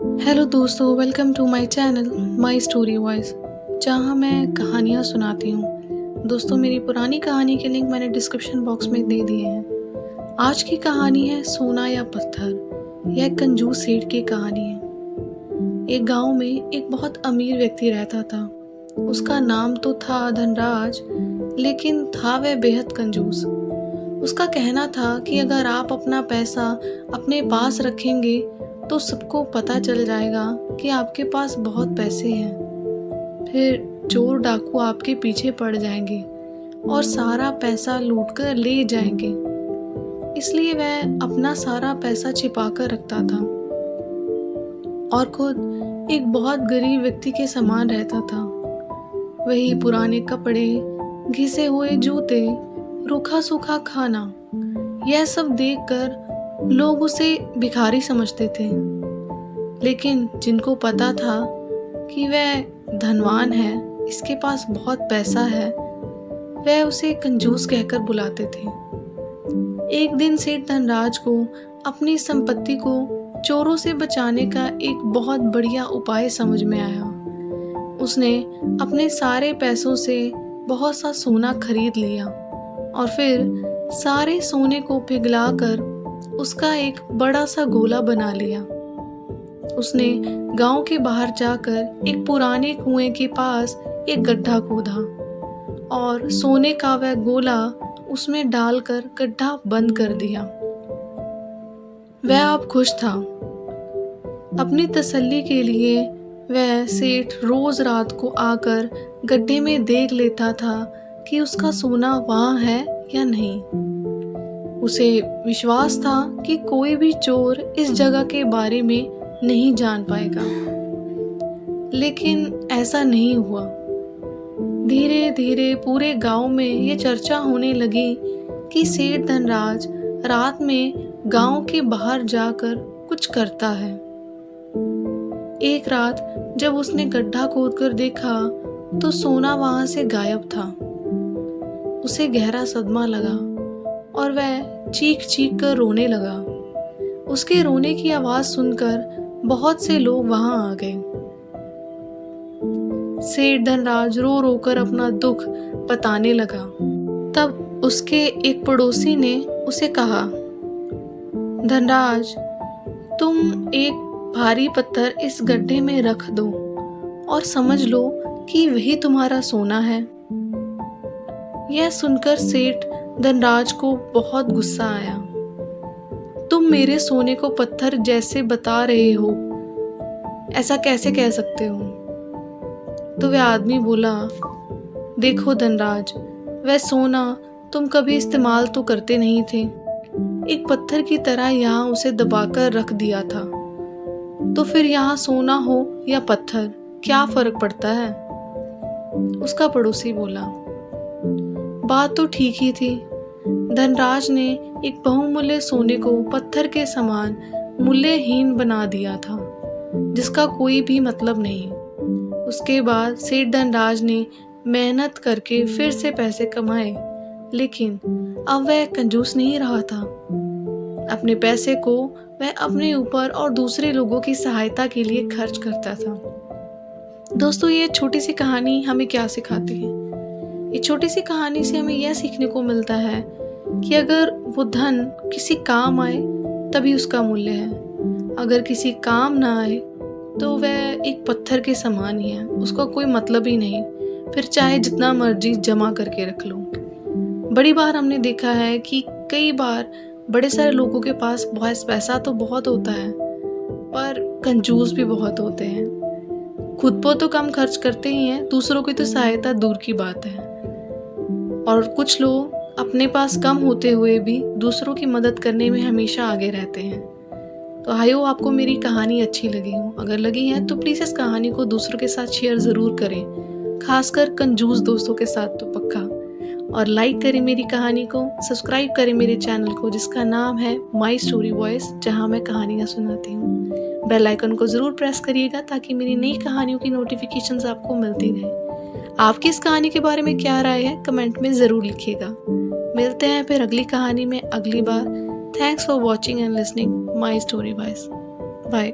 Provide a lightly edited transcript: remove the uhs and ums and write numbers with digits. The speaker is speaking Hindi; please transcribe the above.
हेलो दोस्तों, welcome to my channel my story voice, जहां मैं कहानियां सुनाती हूं। दोस्तों, मेरी पुरानी कहानी के लिंक मैंने डिस्क्रिप्शन बॉक्स में दे दिए हैं। आज की कहानी है सोना या पत्थर। यह एक कंजूस सेठ की कहानी है। एक गांव में एक बहुत अमीर व्यक्ति रहता था। उसका नाम तो था धनराज, लेकिन था वह बेहद कंजूस। उसका कहना था कि अगर आप अपना पैसा अपने पास रखेंगे तो सबको पता चल जाएगा कि आपके पास बहुत पैसे हैं। फिर चोर डाकू आपके पीछे पड़ जाएंगे और सारा पैसा लूटकर ले जाएंगे। इसलिए वह अपना सारा पैसा छिपा कर रखता था और खुद एक बहुत गरीब व्यक्ति के समान रहता था। वही पुराने कपड़े, घिसे हुए जूते, रूखा सूखा खाना, यह सब देखकर लोग उसे भिखारी समझते थे। लेकिन जिनको पता था कि वह धनवान है, इसके पास बहुत पैसा है, वह उसे कंजूस कहकर बुलाते थे। एक दिन सेठ धनराज को अपनी संपत्ति को चोरों से बचाने का एक बहुत बढ़िया उपाय समझ में आया। उसने अपने सारे पैसों से बहुत सा सोना खरीद लिया और फिर सारे सोने को पिघलाकर उसका एक बड़ा सा गोला बना लिया। उसने गांव के बाहर जाकर एक पुराने कुएं के पास एक गड्ढा खोदा और सोने का वह गोला उसमें डालकर गड्ढा बंद कर दिया। वह अब खुश था। अपनी तसल्ली के लिए वह सेठ रोज रात को आकर गड्ढे में देख लेता था कि उसका सोना वहां है या नहीं। उसे विश्वास था कि कोई भी चोर इस जगह के बारे में नहीं जान पाएगा। लेकिन ऐसा नहीं हुआ। धीरे धीरे पूरे गांव में ये चर्चा होने लगी कि सेठ धनराज रात में गांव के बाहर जाकर कुछ करता है। एक रात जब उसने गड्ढा खोदकर देखा तो सोना वहां से गायब था। उसे गहरा सदमा लगा और वह चीख चीख कर रोने लगा। उसके रोने की आवाज सुनकर बहुत से लोग वहां आ गए। सेठ धनराज रो रो कर अपना दुख बताने लगा। तब उसके एक पड़ोसी ने उसे कहा, धनराज, तुम एक भारी पत्थर इस गड्ढे में रख दो और समझ लो कि वही तुम्हारा सोना है। यह सुनकर सेठ धनराज को बहुत गुस्सा आया। तुम मेरे सोने को पत्थर जैसे बता रहे हो, ऐसा कैसे कह सकते हो? तो वह आदमी बोला, देखो धनराज, वह सोना तुम कभी इस्तेमाल तो करते नहीं थे। एक पत्थर की तरह यहाँ उसे दबाकर रख दिया था। तो फिर यहाँ सोना हो या पत्थर, क्या फर्क पड़ता है? उसका पड़ोसी बोला, बात तो ठीक ही थी। धनराज ने एक बहुमूल्य सोने को पत्थर के समान मूल्यहीन बना दिया था, जिसका कोई भी मतलब नहीं। उसके बाद सेठ धनराज ने मेहनत करके फिर से पैसे कमाए, लेकिन अब वह कंजूस नहीं रहा था। अपने पैसे को वह अपने ऊपर और दूसरे लोगों की सहायता के लिए खर्च करता था। दोस्तों, ये छोटी सी कहानी हमें क्या सिखाती है? ये छोटी सी कहानी से हमें यह सीखने को मिलता है कि अगर वो धन किसी काम आए तभी उसका मूल्य है। अगर किसी काम ना आए तो वह एक पत्थर के समान ही है, उसका कोई मतलब ही नहीं, फिर चाहे जितना मर्जी जमा करके रख लो। बड़ी बार हमने देखा है कि कई बार बड़े सारे लोगों के पास बहुत पैसा तो बहुत होता है, पर कंजूस भी बहुत होते हैं। खुद पर तो कम खर्च करते ही हैं, दूसरों की तो सहायता दूर की बात है। और कुछ लोग अपने पास कम होते हुए भी दूसरों की मदद करने में हमेशा आगे रहते हैं। तो आई होप आपको मेरी कहानी अच्छी लगी हो। अगर लगी है तो प्लीज़ इस कहानी को दूसरों के साथ शेयर ज़रूर करें, खासकर कंजूस दोस्तों के साथ तो पक्का। और लाइक करें मेरी कहानी को, सब्सक्राइब करें मेरे चैनल को जिसका नाम है माई स्टोरी वॉइस, जहाँ मैं कहानियाँ सुनाती हूँ। बेल आइकन को ज़रूर प्रेस करिएगा ताकि मेरी नई कहानियों की नोटिफिकेशंस आपको मिलती रहे। आपकी इस कहानी के बारे में क्या राय है, कमेंट में ज़रूर लिखिएगा। मिलते हैं फिर अगली कहानी में अगली बार। Thanks for watching and listening my story voice. Bye.